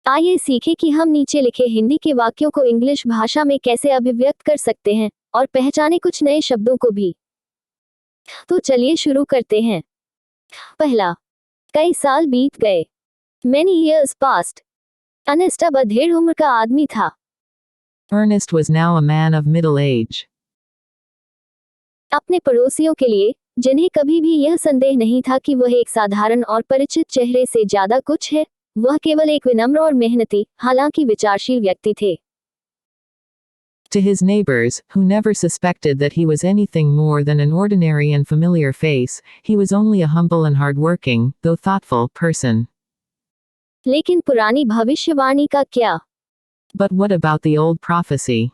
आइए सीखें कि हम नीचे लिखे हिंदी के वाक्यों को इंग्लिश भाषा में कैसे अभिव्यक्त कर सकते हैं और पहचाने कुछ नए शब्दों को भी। तो चलिए शुरू करते हैं। पहला, कई साल बीत गए। Many years passed. अनेस्ट अब अधेड़ उम्र का आदमी था। Ernest was now a man of middle age. अपने पड़ोसियों के लिए, जिन्हें कभी भी यह संदेह नहीं था कि वह एक साधारण और परिचित चेहरे से ज्यादा कुछ है, वह केवल एक विनम्र और मेहनती, हालांकि विचारशील व्यक्ति थे। To his neighbors, who never suspected that he was anything more than an ordinary and familiar face, he was only a humble and hardworking, though thoughtful, person. लेकिन पुरानी भविष्यवाणी का क्या? But what about the old prophecy?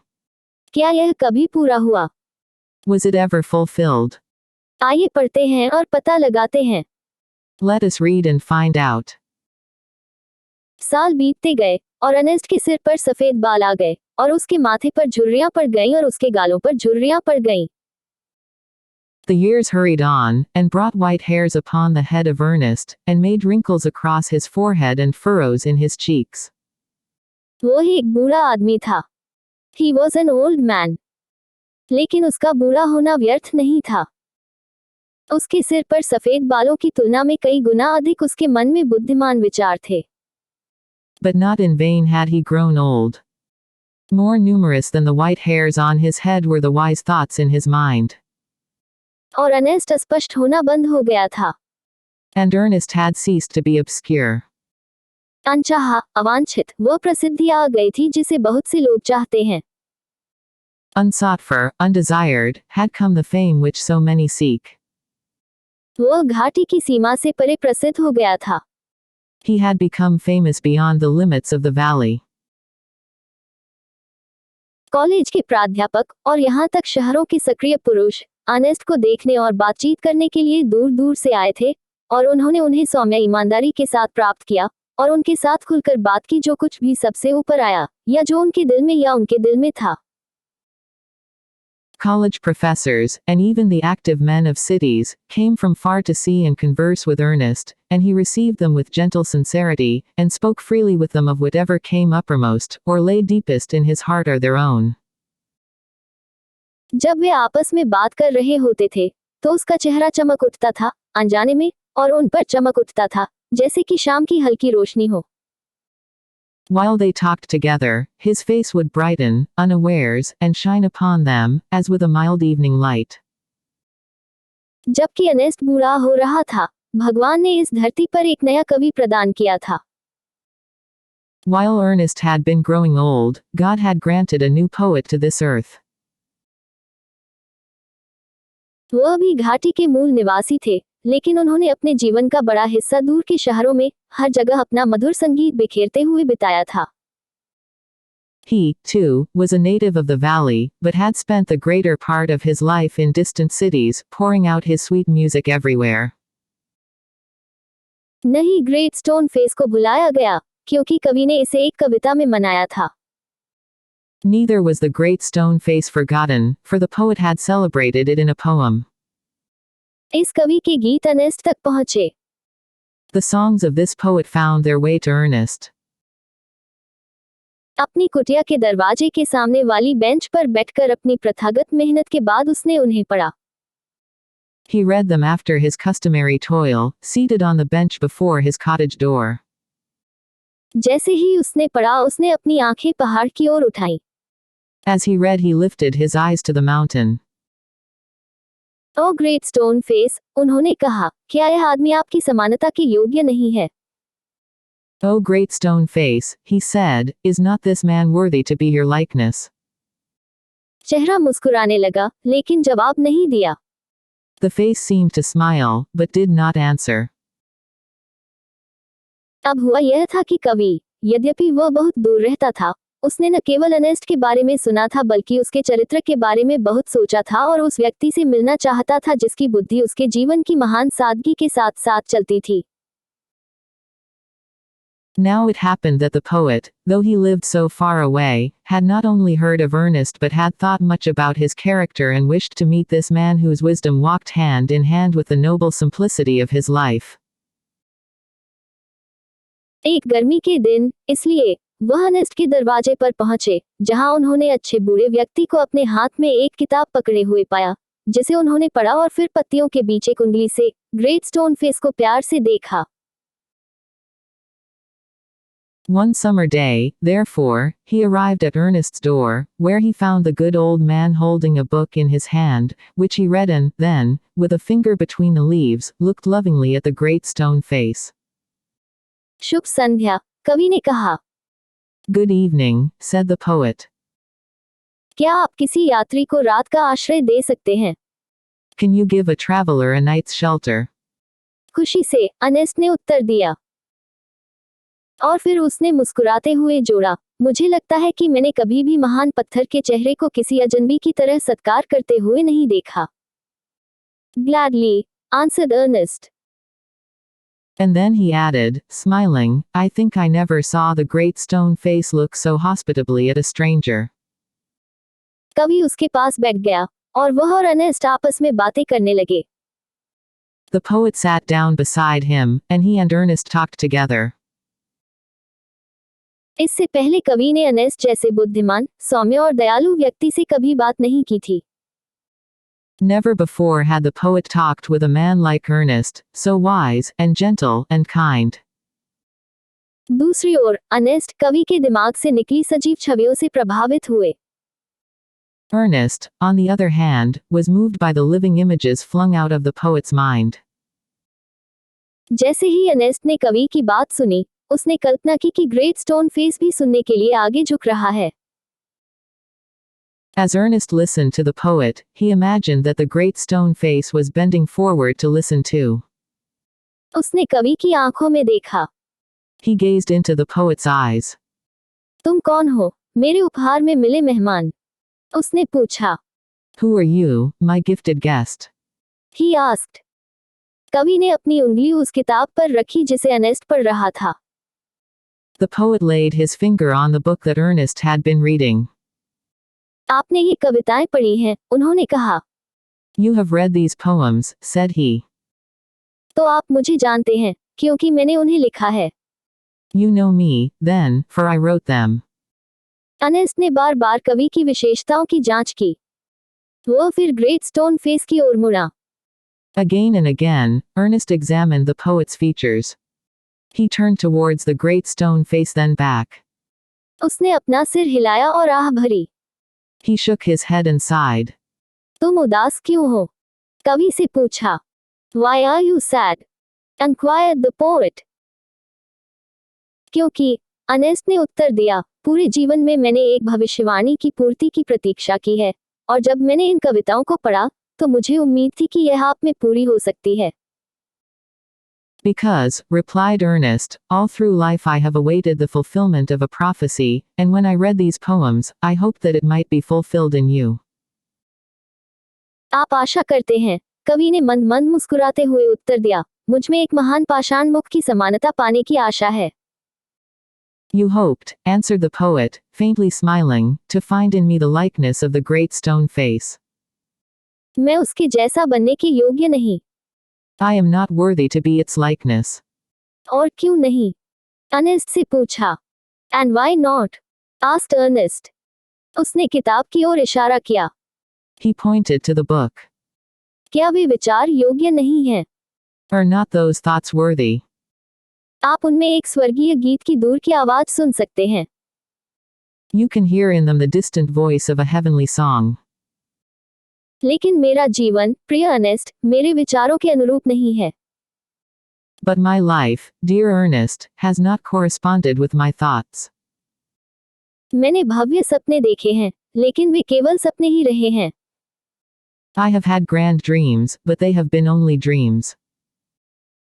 क्या यह कभी पूरा हुआ? Was it ever fulfilled? आइए पढ़ते हैं और पता लगाते हैं। Let us read and find out. साल बीतते गए और अनेस्ट के सिर पर सफेद बाल आ गए और उसके माथे पर झुर्रियां पड़ गईं और उसके गालों पर झुर्रियां पड़ गईं। The years hurried on, and brought white hairs upon the head of Ernest, and made wrinkles across his forehead and furrows in his cheeks. वो एक बूढ़ा आदमी था। He was an old man. लेकिन उसका बूढ़ा होना व्यर्थ नहीं था। उसके सिर पर सफेद बालों की तुलना में कई गुना अधिक उसके मन में बुद्धिमान विचार थे। But not in vain had he grown old. More numerous than the white hairs on his head were the wise thoughts in his mind. और अनेस्ट अस्पष्ट होना बंद हो गया था। And Ernest had ceased to be obscure. अनचाहा, अवांछित, वह प्रसिद्धि आ गई थी जिसे बहुत से लोग चाहते हैं। Unsought for, undesired, had come the fame which so many seek. वह घाटी की सीमा से परे प्रसिद्ध हो गया था। He had become famous beyond the limits of the valley. College के प्राध्यापक और यहाँ तक शहरों के सक्रिय पुरुष अनेस्ट को देखने और बातचीत करने के लिए दूर दूर से आए थे, और उन्होंने उन्हें सौम्य ईमानदारी के साथ प्राप्त किया और उनके साथ खुलकर बात की जो कुछ भी सबसे ऊपर आया या जो उनके दिल में या उनके दिल में था। College professors, and even the active men of cities, came from far to see and converse with Ernest, and he received them with gentle sincerity, and spoke freely with them of whatever came uppermost, or lay deepest in his heart or their own. जब वे आपस में बात कर रहे होते थे, तो उसका चेहरा चमक उठता था, अनजाने में, और उन पर चमक उठता था, जैसे कि शाम की हल्की रोशनी हो। While they talked together, his face would brighten, unawares, and shine upon them, as with a mild evening light. जबकि अनेस्ट बूढ़ा हो रहा था, भगवान ने इस धरती पर एक नया कवि प्रदान किया था। While Ernest had been growing old, God had granted a new poet to this earth. वह भी घाटी के मूल निवासी थे, लेकिन उन्होंने अपने जीवन का बड़ा हिस्सा दूर के शहरों में हर जगह अपना मधुर संगीत बिखेरते हुए बिताया था। He, too, was a native of the valley, but had spent the greater part of his life in distant cities, pouring out his sweet music everywhere. नहीं ग्रेट स्टोन फेस को भुलाया गया, क्योंकि कवि ने इसे एक कविता में मनाया था। Neither was the great stone face forgotten, for the poet had celebrated it in a poem. इस कवि के गीत अनेस्ट तक पहुंचे। The songs of this poet found their way to Ernest. अपनी कुटिया के दरवाजे के सामने वाली बेंच पर बैठकर अपनी प्रथागत मेहनत के बाद उसने उन्हें पढ़ा। He read them after his customary toil, seated on the bench before his cottage door. जैसे ही उसने पढ़ा उसने अपनी आंखें पहाड़ की ओर उठाई। As he read he lifted his eyes to the mountain. O great stone face, उन्होंने कहा, क्या यह आदमी आपकी समानता के योग्य नहीं है? O great stone face, he said, is not this man worthy to be your likeness? चेहरा मुस्कुराने लगा, लेकिन जवाब नहीं दिया। The face seemed to smile, but did not answer. अब हुआ यह था कि कवि, यद्यपि वह बहुत दूर रहता था, उसने न केवल अनेस्ट के बारे में सुना था बल्कि उसके चरित्र के बारे में बहुत सोचा था और उस व्यक्ति से मिलना चाहता था जिसकी बुद्धि उसके जीवन की महान सादगी के साथ साथ चलती थी। Now it happened that the poet, though he lived so far away, had not only heard of Ernest but had thought much about his character and wished to meet this man whose wisdom walked hand in hand with the noble simplicity of his life. एक गर्मी के दिन, इसलिए वह Ernest के दरवाजे पर पहुंचे, जहां उन्होंने अच्छे बूढ़े व्यक्ति को अपने हाथ में एक किताब पकड़े हुए पाया, जिसे उन्होंने पढ़ा और फिर पत्तियों के बीच एक उंगली से ग्रेट स्टोन फेस को प्यार से देखा। One summer day, therefore, he arrived at Ernest's door, where he found the good old man holding a book in his hand, which he read and, then, with a finger between the leaves, looked lovingly at the great stone face. शुभ संध्या, कवि ने कहा। Good evening, said the poet. क्या आप किसी यात्री को रात का आश्रय दे सकते हैं? Can you give a traveler a night's shelter? खुशी से अर्नेस्ट ने उत्तर दिया। और फिर उसने मुस्कुराते हुए जोड़ा, मुझे लगता है कि मैंने कभी भी महान पत्थर के चेहरे को किसी अजनबी की तरह सत्कार करते हुए नहीं देखा। Gladly, answered Ernest. And then he added, smiling, I think I never saw the great stone face look so hospitably at a stranger. कवि उसके पास बैठ गया, और वह और अर्नेस्ट आपस में बातें करने लगे। The poet sat down beside him, and he and Ernest talked together. इससे पहले कवि ने अर्नेस्ट जैसे बुद्धिमान, सौम्य और दयालु व्यक्ति से कभी बात नहीं की थी। Never before had the poet talked with a man like Ernest, so wise, and gentle, and kind. दूसरी ओर अर्नेस्ट कवि के दिमाग से निकली सजीव छवियों से प्रभावित हुए। Ernest, on the other hand, was moved by the living images flung out of the poet's mind. जैसे ही अर्नेस्ट ने कवि की बात सुनी, उसने कल्पना की कि ग्रेट स्टोन फेस भी सुनने के लिए आगे झुक रहा है। As Ernest listened to the poet, he imagined that the great stone face was bending forward to listen too. उसने कवि की आंखों में देखा। He gazed into the poet's eyes. तुम कौन हो, मेरे उपहार में मिले मेहमान? उसने पूछा। Who are you, my gifted guest? He asked. कवि ने अपनी उंगली उस किताब पर रखी जिसे अर्नेस्ट पढ़ रहा था। The poet laid his finger on the book that Ernest had been reading. आपने ये कविताएं पढ़ी हैं, उन्होंने कहा। You have read these poems, said he. तो आप मुझे जानते हैं, क्योंकि मैंने उन्हें लिखा है। You know me, then, for I wrote them. Ernest ने बार बार कवि की विशेषताओं की जांच की। वह फिर ग्रेट स्टोन फेस की ओर मुड़ा। Again and again, Ernest examined the poet's features. He turned towards the great stone face, then back. उसने अपना सिर हिलाया और आह भरी। He shook his head and sighed. तुम उदास क्यों हो? कवि से पूछा। Why are you sad? Inquired the poet. क्योंकि, अर्नेस्ट ने उत्तर दिया, पूरे जीवन में मैंने एक भविष्यवाणी की पूर्ति की प्रतीक्षा की है, और जब मैंने इन कविताओं को पढ़ा, तो मुझे उम्मीद थी कि यह आप में पूरी हो सकती है। Because, replied Ernest, all through life I have awaited the fulfillment of a prophecy, and when I read these poems, I hoped that it might be fulfilled in you. आप आशा करते हैं, कवि ने मंद मंद मुस्कुराते हुए उत्तर दिया, मुझ में एक महान पाषाण मुख की समानता पाने की आशा है। You hoped, answered the poet, faintly smiling, to find in me the likeness of the great stone face. मैं उसके जैसा बनने के योग्य नहीं। I am not worthy to be its likeness. और क्यों नहीं? अर्नेस्ट से पूछा। And why not? asked Ernest. उसने किताब की ओर इशारा किया। He pointed to the book. क्या वे विचार योग्य नहीं हैं? Are not those thoughts worthy? आप उनमें एक स्वर्गीय गीत की दूर की आवाज सुन सकते हैं। You can hear in them the distant voice of a heavenly song. लेकिन मेरा जीवन, प्रिय अर्नेस्ट, मेरे विचारों के अनुरूप नहीं है। But my life, dear Ernest, has not corresponded with my thoughts. मैंने भव्य सपने देखे हैं, लेकिन वे केवल सपने ही रहे हैं। I have had grand dreams, but they have been only dreams.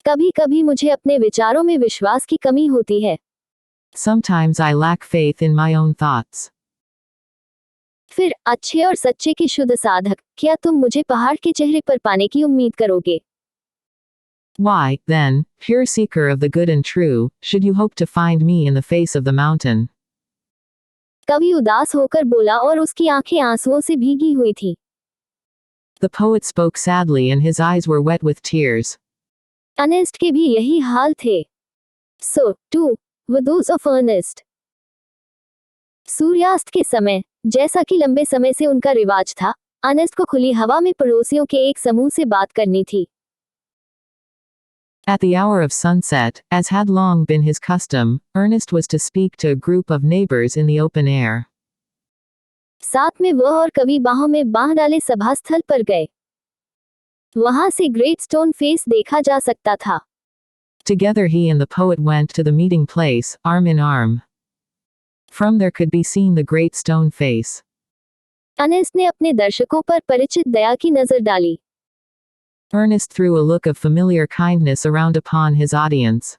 कभी कभी मुझे अपने विचारों में विश्वास की कमी होती है। Sometimes I lack faith in my own thoughts. फिर, अच्छे और सच्चे के शुद्ध साधक, क्या तुम मुझे पहाड़ के चेहरे पर पाने की उम्मीद करोगे? Why, then, pure seeker of the good and true, should you hope to find me in the face of the mountain? कवि उदास होकर बोला और उसकी आंखें आंसुओं से भीगी हुई थी। The poet spoke sadly and his eyes were wet with tears. Ernest के भी यही हाल थे। So, too, were those of Ernest. सूर्यास्त के समय, जैसा कि लंबे समय से उनका रिवाज था, अर्नेस्ट को खुली हवा में पड़ोसियों के एक समूह से बात करनी थी. At the hour of sunset, as had long been his custom, Ernest was to speak to a group of neighbors in the open air. साथ में वह और कवि बाहों में बांह डाले सभास्थल पर गए. वहां से ग्रेट स्टोन फेस देखा जा सकता था. Together he and the poet went to the meeting place, arm in arm. From there could be seen the great stone face. Ernest ने अपने दर्शकों पर परिचित दया की नजर डाली. Ernest threw a look of familiar kindness around upon his audience.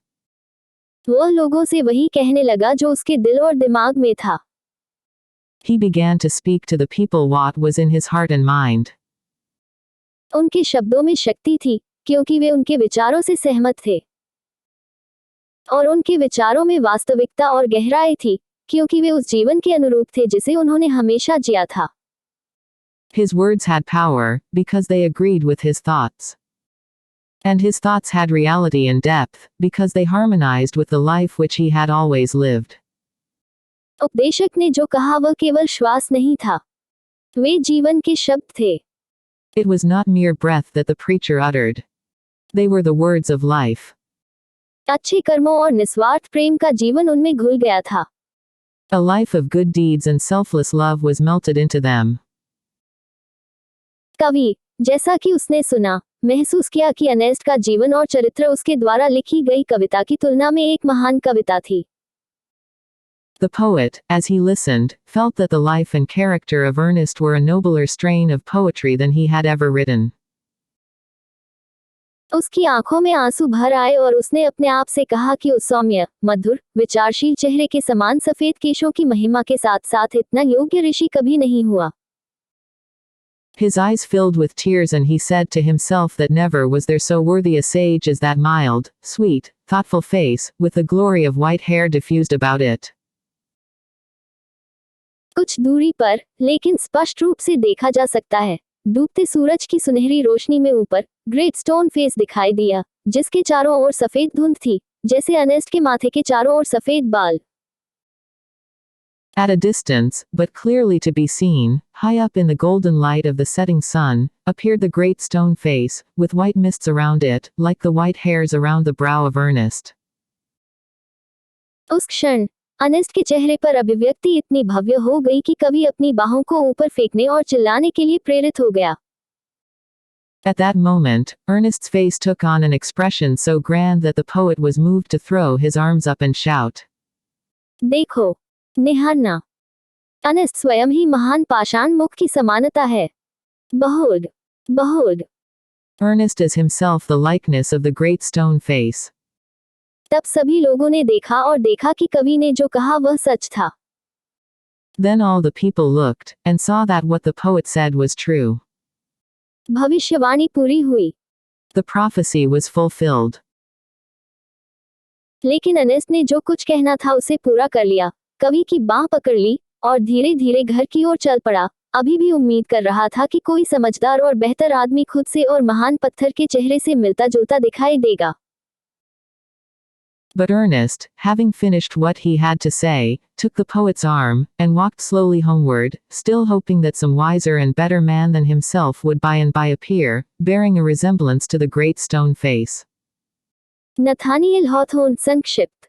वह लोगों से वही कहने लगा जो उसके दिल और दिमाग में था. He began to speak to the people what was in his heart and mind. उनके शब्दों में शक्ति थी, क्योंकि वे उनके विचारों से सहमत थे. और उनके विचारों में वास्तविकता और गहराई थी, क्योंकि वे उस जीवन के अनुरूप थे जिसे उन्होंने हमेशा जिया था. His words had power, because they agreed with his thoughts. And his thoughts had reality and depth, because they harmonized with the life which he had always lived. उपदेशक ने जो कहा वह केवल श्वास नहीं था. वे जीवन के शब्द थे. It was not mere breath that the preacher uttered. They were the words of life. अच्छे कर्मों और निस्वार्थ प्रेम का जीवन उनमें घुल गया था. A life of good deeds and selfless love was melted into them. कवि, जैसा कि उसने सुना, महसूस किया कि अर्नेस्ट का जीवन और चरित्र उसके द्वारा लिखी गई कविता की तुलना में एक महान कविता थी. The poet, as he listened, felt that the life and character of Ernest were a nobler strain of poetry than he had ever written. उसकी आंखों में आंसू भर आए और उसने अपने आप से कहा कि उस सौम्य, मधुर, विचारशील चेहरे के समान सफेद केशों की महिमा के साथ साथ इतना योग्य ऋषि कभी नहीं हुआ. His eyes filled with tears and he said to himself that never was there so worthy a sage as that mild, sweet, thoughtful face, with the glory of white hair diffused about it. कुछ दूरी पर, लेकिन स्पष्ट रूप से देखा जा सकता है, डूबते सूरज की सुनहरी रोशनी में ऊपर, ग्रेट स्टोन फेस दिखाई दिया, जिसके चारों ओर सफेद धुंध थी, जैसे अर्नेस्ट के माथे के चारों ओर सफेद बाल. At a distance, but clearly to be seen, high up in the golden light of the setting sun, appeared the great stone face, with white mists around it, like the white hairs around the brow of Ernest. उस क्षण, Ernest के चेहरे पर अभिव्यक्ति इतनी भव्य हो गई कि कवि अपनी बाहों को ऊपर फेंकने और चिल्लाने के लिए प्रेरित हो गया. At that moment, Ernest's face took on an expression so grand that the poet was moved to throw his arms up and shout. देखो, निहारना. अर्नेस्ट स्वयं ही महान पाषाण मुख की समानता है. Behold, behold. Ernest is himself the likeness of the great stone face. तब सभी लोगों ने देखा और देखा कि कवि ने जो कहा वह सच था. Then all the people looked, and saw that what the poet said was true. भविष्यवाणी पूरी हुई. The prophecy was fulfilled. लेकिन अर्नेस्ट ने जो कुछ कहना था उसे पूरा कर लिया. कवि की बांह पकड़ ली, और धीरे धीरे घर की ओर चल पड़ा, अभी भी उम्मीद कर रहा था कि कोई समझदार और बेहतर आदमी खुद से और महान पत्थर के चेहरे से मिलता जुलता दिखाई देगा. But Ernest, having finished what he had to say, took the poet's arm, and walked slowly homeward, still hoping that some wiser and better man than himself would by and by appear, bearing a resemblance to the great stone face. Nathaniel Hawthorne संक्षिप्त.